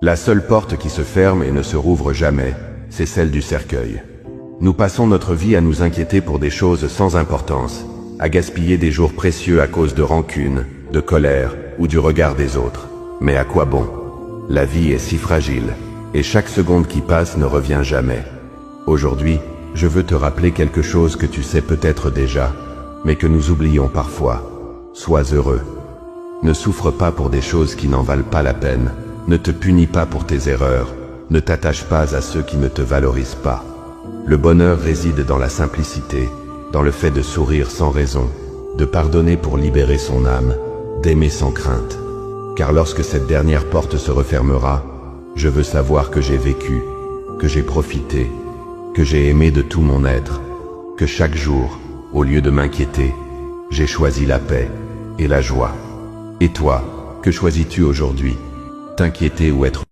La seule porte qui se ferme et ne se rouvre jamais, c'est celle du cercueil. Nous passons notre vie à nous inquiéter pour des choses sans importance, à gaspiller des jours précieux à cause de rancune, de colère ou du regard des autres. Mais à quoi bon? La vie est si fragile, et chaque seconde qui passe ne revient jamais. Aujourd'hui, je veux te rappeler quelque chose que tu sais peut-être déjà, mais que nous oublions parfois. Sois heureux. Ne souffre pas pour des choses qui n'en valent pas la peine. Ne te punis pas pour tes erreurs. Ne t'attache pas à ceux qui ne te valorisent pas. Le bonheur réside dans la simplicité, dans le fait de sourire sans raison, de pardonner pour libérer son âme, d'aimer sans crainte. Car lorsque cette dernière porte se refermera, je veux savoir que j'ai vécu, que j'ai profité, que j'ai aimé de tout mon être, que chaque jour, au lieu de m'inquiéter, j'ai choisi la paix et la joie. Et toi, que choisis-tu aujourd'hui? T'inquiéter ou être